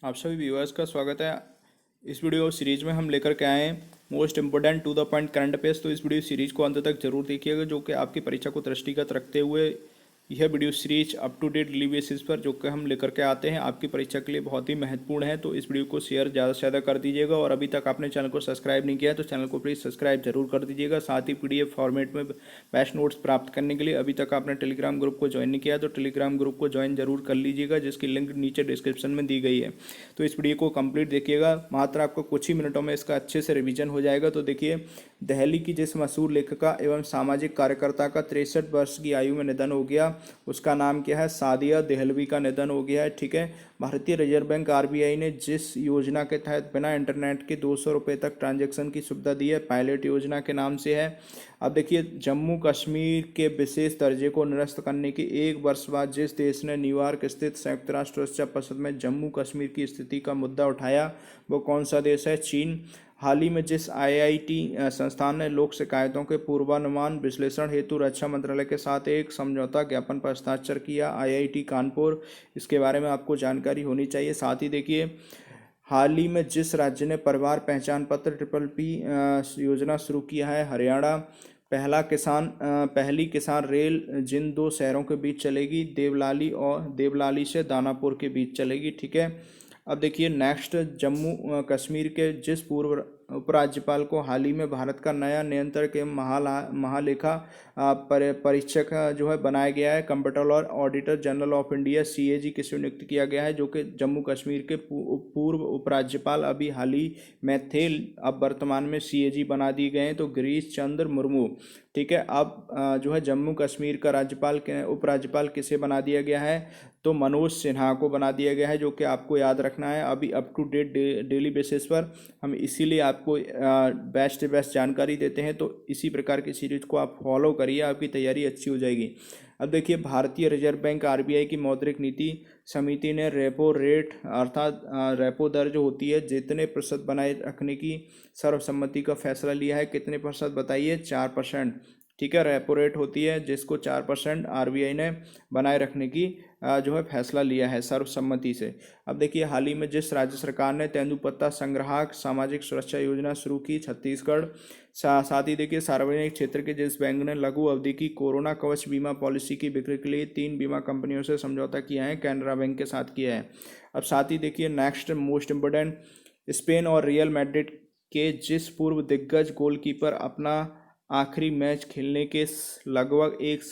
आप सभी व्यूअर्स का स्वागत है। इस वीडियो सीरीज में हम लेकर के आए हैं most important to the point current affairs. तो इस वीडियो सीरीज को अंत तक जरूर देखिएगा, जो कि आपकी परीक्षा को दृष्टिगत रखते हुए यह video series up to date daily basis पर जो कि हम लेकर के आते हैं आपकी परीक्षा के लिए बहुत ही महत्वपूर्ण है। तो इस वीडियो को शेयर ज़्यादा से ज़्यादा कर दीजिएगा, और अभी तक आपने चैनल को सब्सक्राइब नहीं किया है तो चैनल को प्लीज़ सब्सक्राइब जरूर कर दीजिएगा। साथ ही PDF फॉर्मेट में बैच नोट्स प्राप्त करने के लिए अभी तक आपने टेलीग्राम ग्रुप को ज्वाइन नहीं किया तो टेलीग्राम ग्रुप को ज्वाइन जरूर कर लीजिएगा, जिसकी लिंक नीचे डिस्क्रिप्शन में दी गई है। तो इस वीडियो को कंप्लीट देखिएगा, मात्र आपको कुछ ही मिनटों में इसका अच्छे से रिवीजन हो जाएगा। तो देखिए, दिल्ली की जिस मशहूर लेखिका एवं सामाजिक कार्यकर्ता का 63 वर्ष की आयु में निधन हो गया, उसका नाम क्या है? सादिया देहलवी का निधन हो गया है। ठीक है। भारतीय रिजर्व बैंक RBI ने जिस योजना के तहत बिना इंटरनेट के 200 रुपये तक ट्रांजैक्शन की सुविधा दी है, पायलट योजना के नाम से है। अब देखिए, जम्मू कश्मीर के विशेष दर्जे को निरस्त करने के एक वर्ष बाद जिस देश ने न्यूयॉर्क स्थित संयुक्त राष्ट्र सुरक्षा परिषद में जम्मू कश्मीर की स्थिति का मुद्दा उठाया, वो कौन सा देश है? चीन। हाल ही में जिस IIT संस्थान ने लोक शिकायतों के पूर्वानुमान विश्लेषण हेतु रक्षा मंत्रालय के साथ एक समझौता ज्ञापन पर हस्ताक्षर किया, IIT कानपुर, इसके बारे में आपको जानकारी होनी चाहिए। साथ ही देखिए, हाल ही में जिस राज्य ने परिवार पहचान पत्र PPP योजना शुरू किया है, हरियाणा। पहली किसान रेल जिन दो शहरों के बीच चलेगी, देवलाली से दानापुर के बीच चलेगी। ठीक है। अब देखिए नेक्स्ट, जम्मू कश्मीर के जिस पूर्व उपराज्यपाल को हाल ही में भारत का नया नियंत्रक एवं महालेखा परीक्षक जो है बनाया गया है, comptroller auditor general of India CAG किसे नियुक्त किया गया है, जो कि जम्मू कश्मीर के पूर्व उपराज्यपाल अभी हाल ही में थे, अब वर्तमान में CAG बना दिए गए हैं, तो गिरीश चंद्र मुर्मू। ठीक है। अब जो है जम्मू कश्मीर का उपराज्यपाल किसे बना दिया गया है? तो मनोज सिन्हा को बना दिया गया है, जो कि आपको याद रखना है। अभी up to date daily basis पर हम इसीलिए आपको बेस्ट बेस्ट जानकारी देते हैं, तो इसी प्रकार की सीरीज को आप फॉलो करिए, आपकी तैयारी अच्छी हो जाएगी। अब देखिए, भारतीय रिजर्व बैंक RBI की मौद्रिक नीति समिति ने रेपो रेट अर्थात रेपो दर जो होती है जितने प्रतिशत बनाए रखने की सर्वसम्मति का फैसला लिया है। कितने प्रतिशत बताइए? 4%। ठीक है। रेपो रेट होती है जिसको 4% RBI ने बनाए रखने की जो है फैसला लिया है सर्वसम्मति से। अब देखिए, हाल ही में जिस राज्य सरकार ने तेंदुपत्ता संग्राहक सामाजिक सुरक्षा योजना शुरू की, छत्तीसगढ़। साथ ही देखिए, सार्वजनिक क्षेत्र के जिस बैंक ने लघु अवधि की कोरोना कवच बीमा पॉलिसी की बिक्री के लिए 3 बीमा कंपनियों से समझौता किया है, कैनरा बैंक के साथ किया है। अब साथ ही देखिए, नेक्स्ट मोस्ट इम्पोर्टेंट, स्पेन और रियल मैड्रिड के जिस पूर्व दिग्गज गोलकीपर अपना आखिरी मैच खेलने के लगभग एक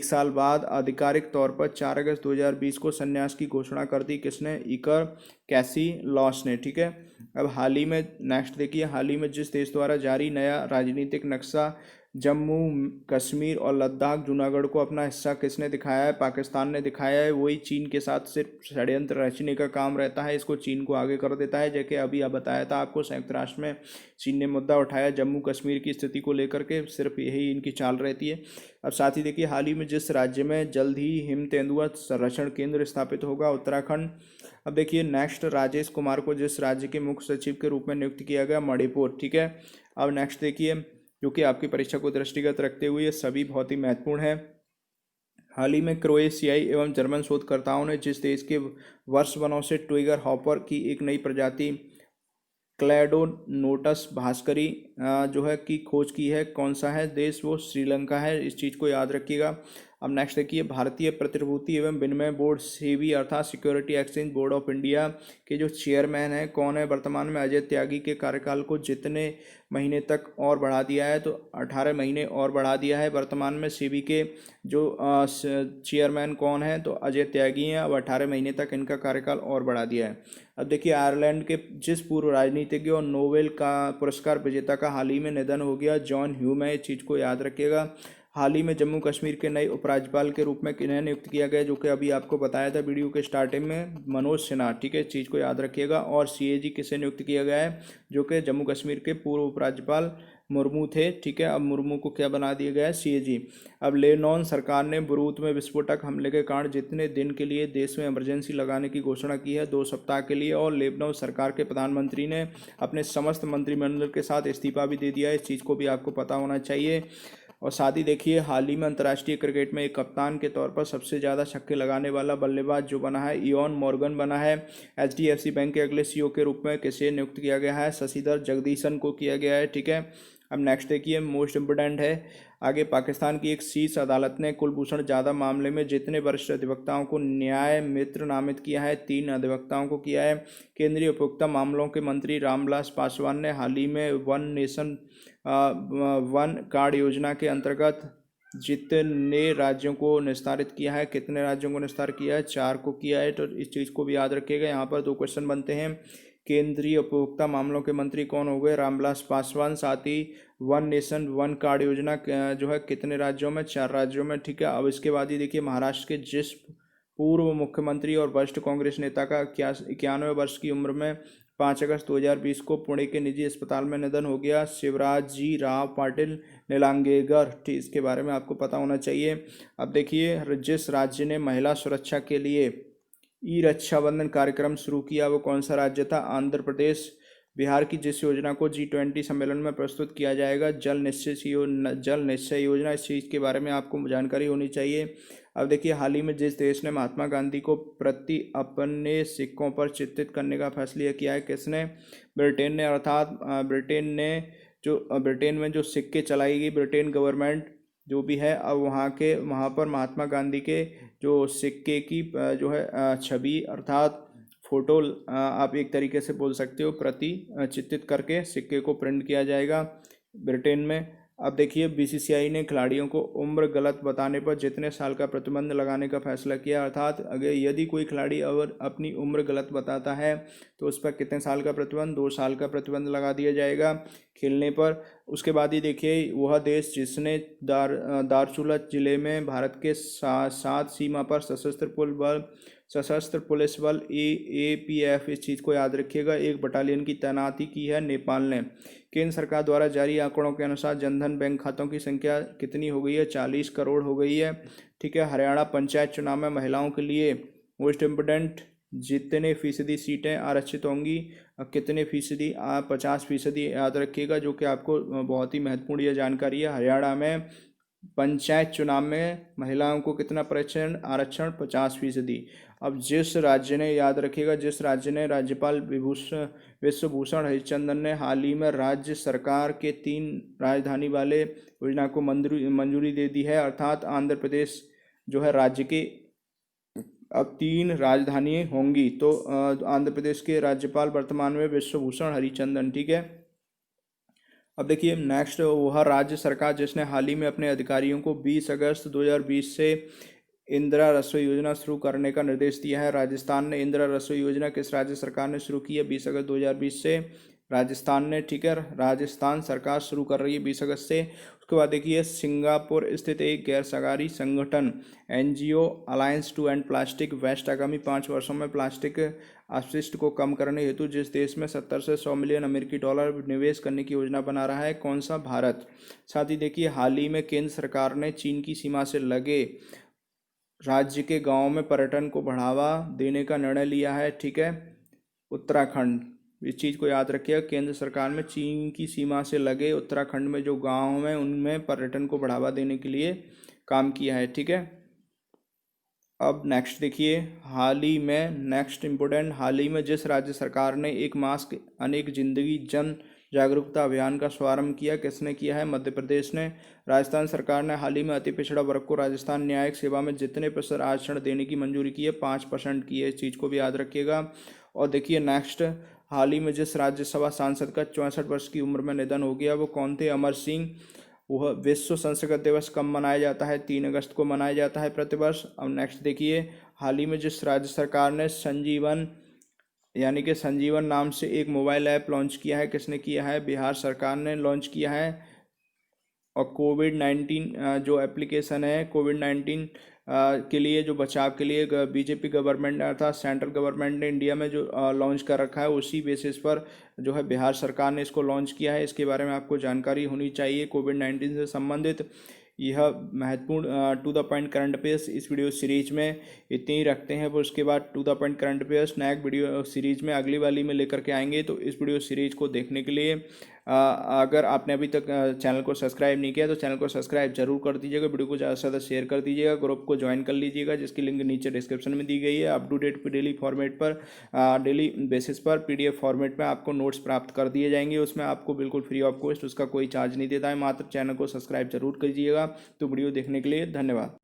साल बाद आधिकारिक तौर पर 4 अगस्त 2020 को संन्यास की घोषणा कर दी, किसने? इकर कैसिलॉस ने। ठीक है। अब हाल ही में नेक्स्ट देखिए, हाल ही में जिस देश द्वारा जारी नया राजनीतिक नक्शा जम्मू कश्मीर और लद्दाख जूनागढ़ को अपना हिस्सा किसने दिखाया है? पाकिस्तान ने दिखाया है। वही चीन के साथ सिर्फ षड्यंत्र रचने का काम रहता है, इसको चीन को आगे कर देता है। जैसे अभी आप बताया था आपको, संयुक्त राष्ट्र में चीन ने मुद्दा उठाया जम्मू कश्मीर की स्थिति को लेकर के, सिर्फ यही इनकी चाल रहती है। अब साथ ही देखिए, हाल ही में जिस राज्य में जल्द ही हिम तेंदुआ संरक्षण केंद्र स्थापित होगा, उत्तराखंड। अब देखिए नेक्स्ट, राजेश कुमार को जिस राज्य के मुख्य सचिव के रूप में नियुक्त किया गया, मणिपुर। ठीक है। अब नेक्स्ट देखिए, जो कि आपकी परीक्षा को दृष्टिगत रखते हुए ये सभी बहुत ही महत्वपूर्ण है। हाल ही में क्रोएशियाई एवं जर्मन शोधकर्ताओं ने जिस देश के वर्ष वनों से ट्विगर हॉपर की एक नई प्रजाति क्लैडोनोटस भास्करी जो है की खोज की है, कौन सा है देश? वो श्रीलंका है। इस चीज़ को याद रखिएगा। अब नेक्स्ट देखिए, भारतीय प्रतिभूति एवं विनिमय बोर्ड SEBI अर्थात security exchange board of India के जो चेयरमैन हैं कौन है वर्तमान में? अजय त्यागी के कार्यकाल को जितने महीने तक और बढ़ा दिया है, तो 18 महीने और बढ़ा दिया है। वर्तमान में SEBI के जो चेयरमैन कौन है? तो अजय त्यागी हैं। अब 18 महीने तक इनका कार्यकाल और बढ़ा दिया है। अब देखिए, आयरलैंड के जिस पूर्व राजनीतिज्ञ और नोबेल का पुरस्कार विजेता का हाल ही में निधन हो गया, जॉन ह्यूम है। इस चीज़ को याद रखिएगा। हाल ही में जम्मू कश्मीर के नए उपराज्यपाल के रूप में किन्हें नियुक्त किया गया, जो कि अभी आपको बताया था वीडियो के स्टार्टिंग में, मनोज सिन्हा। ठीक है। इस चीज़ को याद रखिएगा। और CAG किसे नियुक्त किया गया है, जो कि जम्मू कश्मीर के पूर्व उपराज्यपाल मुर्मू थे। ठीक है। अब मुर्मू को क्या बना दिया गया है? CAG। अब लेबनान सरकार ने बेरूत में विस्फोटक हमले के कारण जितने दिन के लिए देश में इमरजेंसी लगाने की घोषणा की है, 2 सप्ताह के लिए, और लेबनान सरकार के प्रधानमंत्री ने अपने समस्त मंत्रिमंडल के साथ इस्तीफा भी दे दिया है। इस चीज़ को भी आपको पता होना चाहिए। और साथ ही देखिए हाल ही में अंतर्राष्ट्रीय क्रिकेट में एक कप्तान के तौर पर सबसे ज़्यादा छक्के लगाने वाला बल्लेबाज जो बना है इयोन मॉर्गन बना है। HDFC बैंक के अगले CEO के रूप में किसे नियुक्त किया गया है? शशिधर जगदीशन को किया गया है। ठीक है, अब नेक्स्ट देखिए मोस्ट इम्पोर्टेंट है आगे, पाकिस्तान की एक शीर्ष अदालत ने कुलभूषण जाधव मामले में जितने वरिष्ठ अधिवक्ताओं को न्याय मित्र नामित किया है, 3 अधिवक्ताओं को किया है। केंद्रीय उपभोक्ता मामलों के मंत्री रामविलास पासवान ने हाल ही में वन नेशन वन कार्ड योजना के अंतर्गत जितने राज्यों को निस्तारित किया है, कितने राज्यों को निस्तारित किया है? 4 को किया है। तो इस चीज़ को भी याद रखिएगा। यहाँ पर 2 क्वेश्चन बनते हैं। केंद्रीय उपभोक्ता मामलों के मंत्री कौन हो गए? रामविलास पासवान। साथ ही वन नेशन वन कार्ड योजना जो है कितने राज्यों में? 4 राज्यों में। ठीक है, अब इसके बाद ही देखिए महाराष्ट्र के जिस पूर्व मुख्यमंत्री और वरिष्ठ कांग्रेस नेता का 91 वर्ष की उम्र में 5 अगस्त 2020 को पुणे के निजी अस्पताल में निधन हो गया, शिवराज राव पाटिल नीलांगेकर। ठीक, इसके बारे में आपको पता होना चाहिए। अब देखिए जिस राज्य ने महिला सुरक्षा के लिए ई रक्षाबंधन कार्यक्रम शुरू किया वो कौन सा राज्य था? आंध्र प्रदेश। बिहार की जिस योजना को G20 सम्मेलन में प्रस्तुत किया जाएगा, जल निश्चय योजना, इस चीज़ के बारे में आपको जानकारी होनी चाहिए। अब देखिए हाल ही में जिस देश ने महात्मा गांधी को प्रति अपने सिक्कों पर चित्रित करने का फैसला किया है, किसने? ब्रिटेन ने। अर्थात ब्रिटेन में जो सिक्के चलाई गई ब्रिटेन गवर्नमेंट जो भी है, अब वहाँ पर महात्मा गांधी के जो सिक्के की जो है छवि अर्थात फोटो आप एक तरीके से बोल सकते हो प्रति चित्रित करके सिक्के को प्रिंट किया जाएगा ब्रिटेन में। अब देखिए BCCI ने खिलाड़ियों को उम्र गलत बताने पर जितने साल का प्रतिबंध लगाने का फैसला किया, अर्थात अगर यदि कोई खिलाड़ी अगर अपनी उम्र गलत बताता है तो उस पर कितने साल का प्रतिबंध? 2 साल का प्रतिबंध लगा दिया जाएगा खेलने पर। उसके बाद ही देखिए वह देश जिसने दारचूला जिले में भारत के साथ सीमा पर सशस्त्र पुलिस बल APF, इस चीज़ को याद रखिएगा, 1 बटालियन की तैनाती की है, नेपाल ने। केंद्र सरकार द्वारा जारी आंकड़ों के अनुसार जनधन बैंक खातों की संख्या कितनी हो गई है? 40 करोड़ हो गई है। ठीक है, हरियाणा पंचायत चुनाव में महिलाओं के लिए मोस्ट इम्पोर्टेंट जितने फीसदी सीटें आरक्षित होंगी, कितने फीसदी? 50% याद रखिएगा, जो कि आपको बहुत ही महत्वपूर्ण यह जानकारी है। हरियाणा में पंचायत चुनाव में महिलाओं को कितना आरक्षण? 50%। अब जिस राज्य ने, याद रखिएगा, जिस राज्य ने राज्यपाल विश्वभूषण हरिचंदन ने हाल ही में राज्य सरकार के 3 राजधानी वाले योजना को मंजूरी दे दी है, अर्थात आंध्र प्रदेश जो है राज्य के अब 3 राजधानी होंगी। तो आंध्र प्रदेश के राज्यपाल वर्तमान में विश्वभूषण हरिचंदन। ठीक है, अब देखिए नेक्स्ट, वह राज्य सरकार जिसने हाल ही में अपने अधिकारियों को 20 अगस्त 2020 से इंदिरा रसोई योजना शुरू करने का निर्देश दिया है। राजस्थान ने इंदिरा रसोई योजना किस राज्य सरकार ने शुरू की है? 20 अगस्त 2020 से राजस्थान ने। ठीक है, राजस्थान सरकार शुरू कर रही है 20 अगस्त से। उसके बाद देखिए सिंगापुर स्थित एक गैर सरकारी संगठन NGO alliance to end plastic waste आगामी 5 वर्षों में प्लास्टिक अपशिष्ट को कम करने हेतु जिस देश में 70 से 100 मिलियन अमेरिकी डॉलर निवेश करने की योजना बना रहा है, कौन सा? भारत। साथ ही देखिए हाल ही में केंद्र सरकार ने चीन की सीमा से लगे राज्य के गांवों में पर्यटन को बढ़ावा देने का निर्णय लिया है। ठीक है, उत्तराखंड, इस चीज़ को याद रखिएगा, केंद्र सरकार में चीन की सीमा से लगे उत्तराखंड में जो गांव हैं उनमें पर्यटन को बढ़ावा देने के लिए काम किया है। ठीक है, अब नेक्स्ट देखिए हाल ही में जिस राज्य सरकार ने एक मास्क अनेक जिंदगी जन जागरूकता अभियान का शुभारंभ किया, किसने किया है? मध्य प्रदेश ने। राजस्थान सरकार ने हाल ही में अति पिछड़ा वर्ग को राजस्थान न्यायिक सेवा में जितने % आरक्षण देने की मंजूरी की है? 5% की है, इस चीज़ को भी याद रखिएगा। और देखिए नेक्स्ट, हाल ही में जिस राज्यसभा सांसद का 64 वर्ष की उम्र में निधन हो गया वो कौन थे? अमर सिंह। वह विश्व संस्कृत दिवस कब मनाया जाता है? 3 अगस्त को मनाया जाता है प्रतिवर्ष। अब नेक्स्ट देखिए हाल ही में जिस राज्य सरकार ने संजीवन नाम से एक मोबाइल ऐप लॉन्च किया है, किसने किया है? बिहार सरकार ने लॉन्च किया है। और कोविड-19 जो एप्लीकेशन है कोविड-19 के लिए जो बचाव के लिए BJP गवर्नमेंट ने अर्थात सेंट्रल गवर्नमेंट ने इंडिया में जो लॉन्च कर रखा है, उसी बेसिस पर जो है बिहार सरकार ने इसको लॉन्च किया है। इसके बारे में आपको जानकारी होनी चाहिए कोविड-19 से संबंधित। यह महत्वपूर्ण to the point current affairs इस वीडियो सीरीज में इतने ही रखते हैं। पर उसके बाद to the point current affairs नया वीडियो सीरीज में अगली वाली में लेकर के आएंगे। तो इस वीडियो सीरीज को देखने के लिए अगर आपने अभी तक चैनल को सब्सक्राइब नहीं किया तो चैनल को सब्सक्राइब जरूर कर दीजिएगा, वीडियो को ज़्यादा से ज़्यादा शेयर कर दीजिएगा, ग्रुप को ज्वाइन कर लीजिएगा जिसकी लिंक नीचे डिस्क्रिप्शन में दी गई है। Up to date daily format पर, डेली बेसिस पर PDF फॉर्मेट में आपको नोट्स प्राप्त कर दिए जाएंगे, उसमें आपको बिल्कुल फ्री ऑफ कॉस्ट, उसका कोई चार्ज नहीं देता है, मात्र चैनल को सब्सक्राइब जरूर कीजिएगा। तो वीडियो देखने के लिए धन्यवाद।